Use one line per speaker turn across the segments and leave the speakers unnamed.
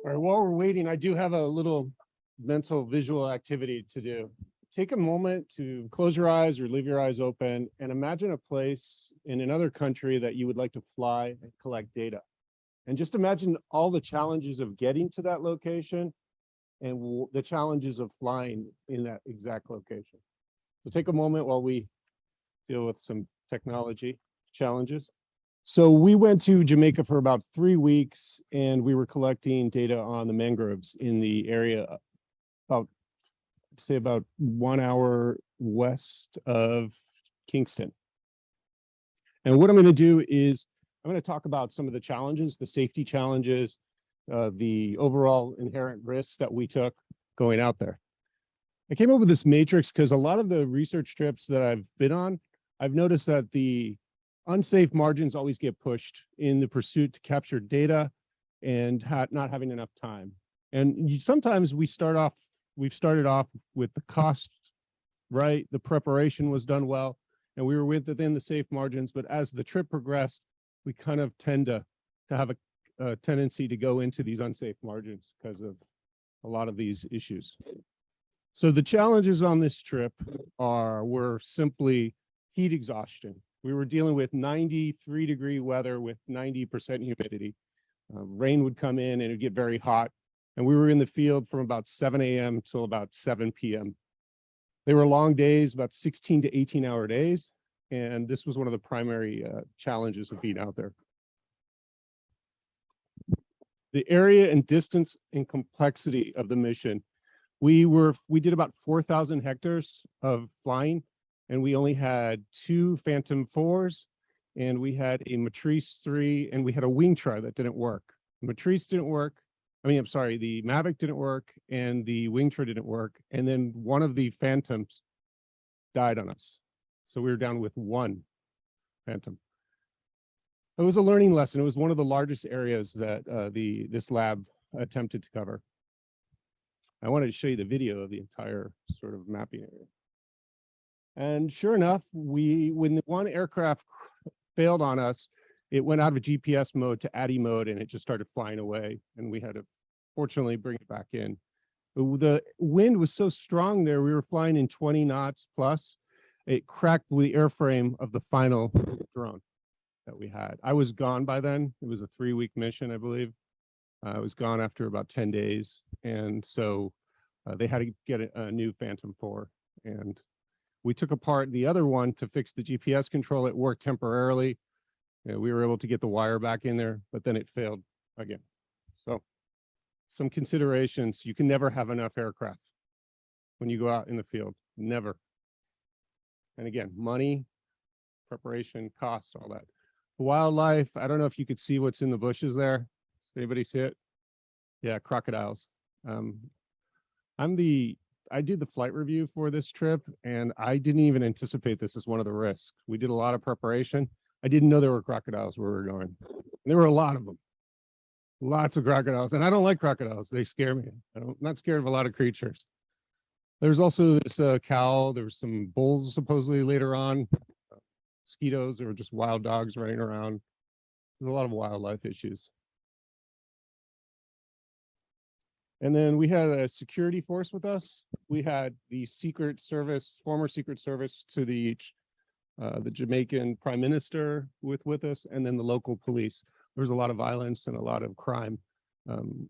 All right, while we're waiting, I do have a little mental visual activity to do. Take a moment to close your eyes or leave your eyes open and imagine a place in another country that you would like to fly and collect data. And just imagine all the challenges of getting to that location and the challenges of flying in that exact location. So take a moment while we deal with some technology challenges. So we went to Jamaica for about 3 weeks and we were collecting data on the mangroves in the area about, say about 1 hour west of Kingston. And what I'm going to do is I'm going to talk about some of the challenges, the safety challenges, the overall inherent risks that we took going out there. I came up with this matrix because a lot of the research trips that I've been on, I've noticed that the unsafe margins always get pushed in the pursuit to capture data and not having enough time. And sometimes we've started off with the cost right, the preparation was done well, and we were within the safe margins, but as the trip progressed, we kind of tend to have a tendency to go into these unsafe margins because of a lot of these issues. So the challenges on this trip were simply heat exhaustion. We were dealing with 93-degree weather with 90% humidity. Rain would come in and it'd get very hot. And we were in the field from about 7 a.m. till about 7 p.m. They were long days, about 16 to 18-hour days. And this was one of the primary challenges of being out there. The area and distance and complexity of the mission. We did about 4,000 hectares of flying, and we only had 2 Phantom 4s, and we had a Matrice 3, and we had a wing try that didn't work. The Matrice didn't work. I'm sorry, the Mavic didn't work, and the wing try didn't work, and then one of the Phantoms died on us. So we were down with 1 Phantom. It was a learning lesson. It was one of the largest areas that this lab attempted to cover. I wanted to show you the video of the entire sort of mapping area. And sure enough, when the one aircraft failed on us, it went out of GPS mode to ADI mode and it just started flying away. And we had to fortunately bring it back in. But the wind was so strong there, we were flying in 20 knots plus. It cracked the airframe of the final drone that we had. I was gone by then. It was a 3-week mission, I believe. I was gone after about 10 days. And so they had to get a new Phantom 4. And we took apart the other one to fix the GPS control. It worked temporarily. We were able to get the wire back in there, but then it failed again. So some considerations: you can never have enough aircraft when you go out in the field, never. And again, money, preparation, cost, all that. Wildlife, I don't know if you could see what's in the bushes there. Does anybody see it? Yeah, crocodiles. I did the flight review for this trip, and I didn't even anticipate this as one of the risks. We did a lot of preparation. I didn't know there were crocodiles where we were going. And there were a lot of them. Lots of crocodiles. And I don't like crocodiles. They scare me. I'm not scared of a lot of creatures. There's also this cow. There was some bulls supposedly later on. Mosquitoes. There were just wild dogs running around. There's a lot of wildlife issues. And then we had a security force with us. We had the Secret Service, former Secret Service to the Jamaican Prime Minister with us, and then the local police. There was a lot of violence and a lot of crime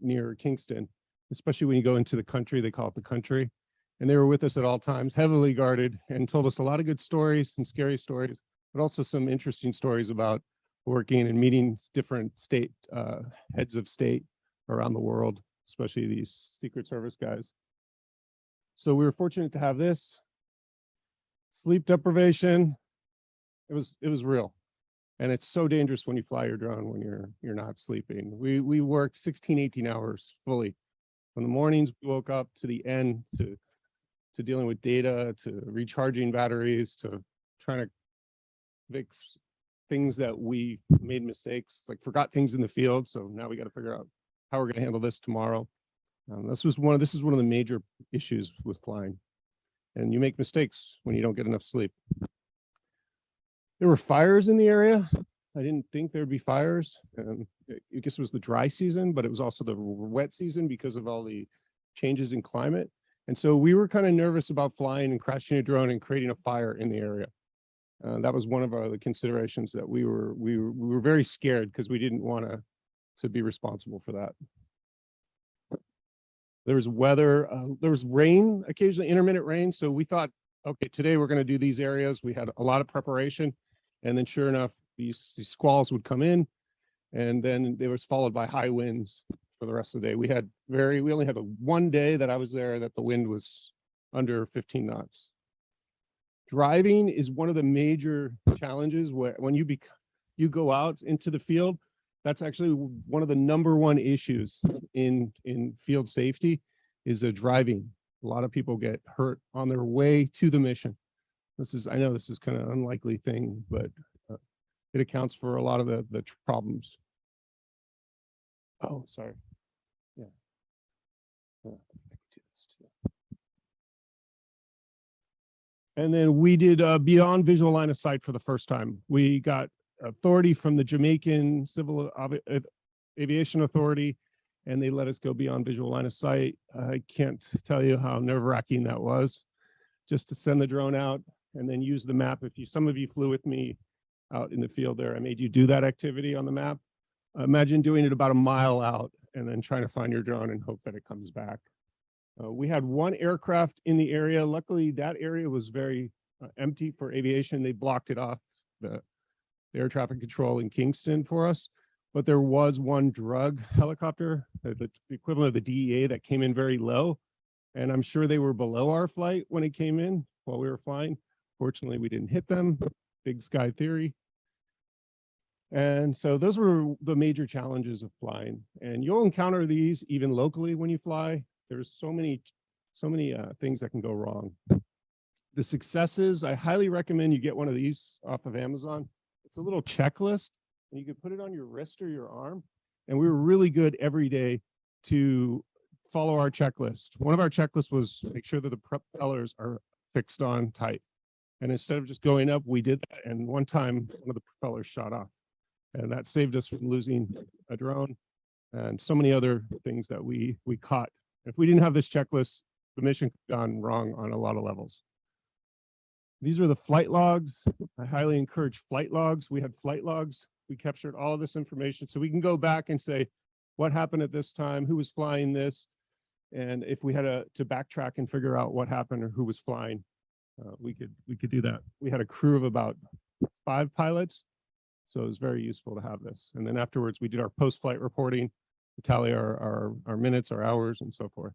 near Kingston, especially when you go into the country. They call it the country. And they were with us at all times, heavily guarded, and told us a lot of good stories and scary stories, but also some interesting stories about working and meeting different state heads of state around the world, especially these Secret Service guys. So we were fortunate to have this. Sleep deprivation, it was real. And it's so dangerous when you fly your drone when you're not sleeping. We worked 16, 18 hours fully. From the mornings we woke up to the end, to dealing with data, to recharging batteries, to trying to fix things that we made mistakes, like forgot things in the field. So now we got to figure out how we're going to handle this tomorrow. This is one of the major issues with flying, and you make mistakes when you don't get enough sleep. There were fires in the area. I didn't think there'd be fires. I guess it was the dry season, but it was also the wet season because of all the changes in climate. And so we were kind of nervous about flying and crashing a drone and creating a fire in the area. That was one of the considerations that we were very scared because we didn't want to be responsible for that. There was weather, there was rain, occasionally intermittent rain. So we thought, okay, today we're going to do these areas. We had a lot of preparation, and then sure enough, these squalls would come in, and then it was followed by high winds for the rest of the day. We only had one day that I was there that the wind was under 15 knots. Driving is one of the major challenges when you go out into the field. That's actually one of the #1 issues in field safety is driving. A lot of people get hurt on their way to the mission. I know this is kind of an unlikely thing, but it accounts for a lot of the problems. Oh, sorry. Yeah. I can do this too. And then we did beyond visual line of sight for the first time. We got authority from the Jamaican Civil Aviation Authority, and they let us go beyond visual line of sight. I can't tell you how nerve-wracking that was, just to send the drone out and then use the map. Some of you flew with me out in the field there, I made you do that activity on the map. Imagine doing it about a mile out and then trying to find your drone and hope that it comes back. We had one aircraft in the area. Luckily, that area was very empty for aviation. They blocked it off, the air traffic control in Kingston for us. But there was one drug helicopter, the equivalent of the DEA, that came in very low. And I'm sure they were below our flight when it came in while we were flying. Fortunately, we didn't hit them. Big sky theory. And so those were the major challenges of flying. And you'll encounter these even locally when you fly. There's so many things that can go wrong. The successes, I highly recommend you get one of these off of Amazon. It's a little checklist, and you can put it on your wrist or your arm. And we were really good every day to follow our checklist. One of our checklists was make sure that the propellers are fixed on tight. And instead of just going up, we did that. And one time, one of the propellers shot off. And that saved us from losing a drone and so many other things that we caught. If we didn't have this checklist, the mission could have gone wrong on a lot of levels. These are the flight logs. I highly encourage flight logs. We had flight logs. We captured all of this information so we can go back and say, what happened at this time? Who was flying this? And if we had to backtrack and figure out what happened or who was flying, we could do that. We had a crew of about 5 pilots. So it was very useful to have this. And then afterwards, we did our post-flight reporting to tally our minutes, our hours, and so forth.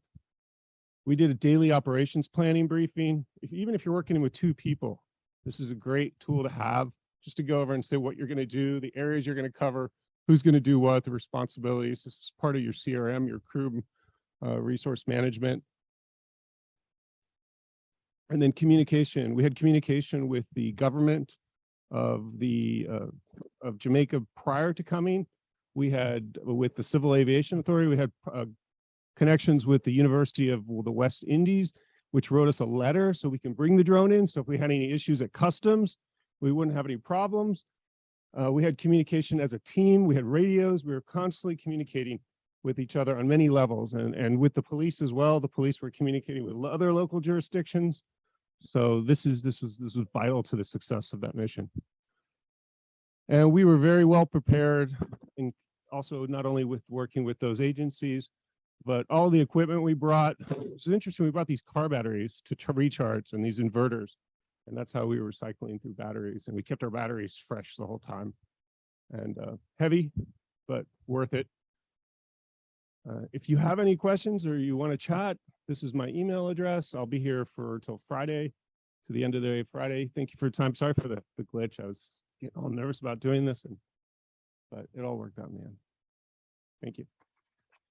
We did a daily operations planning briefing. Even if you're working with 2 people, this is a great tool to have just to go over and say what you're going to do, the areas you're going to cover, who's going to do what, the responsibilities. This is part of your CRM, your crew resource management. And then communication. We had communication with the government of Jamaica prior to coming. We had, with the Civil Aviation Authority, we had connections with the University of the West Indies, which wrote us a letter so we can bring the drone in. So if we had any issues at customs, we wouldn't have any problems. We had communication as a team. We had radios. We were constantly communicating with each other on many levels, and with the police as well. The police were communicating with other local jurisdictions. So this was vital to the success of that mission. And we were very well prepared, and also not only with working with those agencies, but all the equipment we brought. It was interesting, we brought these car batteries to recharge and these inverters. And that's how we were cycling through batteries. And we kept our batteries fresh the whole time. And heavy, but worth it. If you have any questions or you want to chat, this is my email address. I'll be here till Friday, to the end of the day Friday. Thank you for your time. Sorry for the glitch. I was getting all nervous about doing this, but it all worked out in the end. Thank you.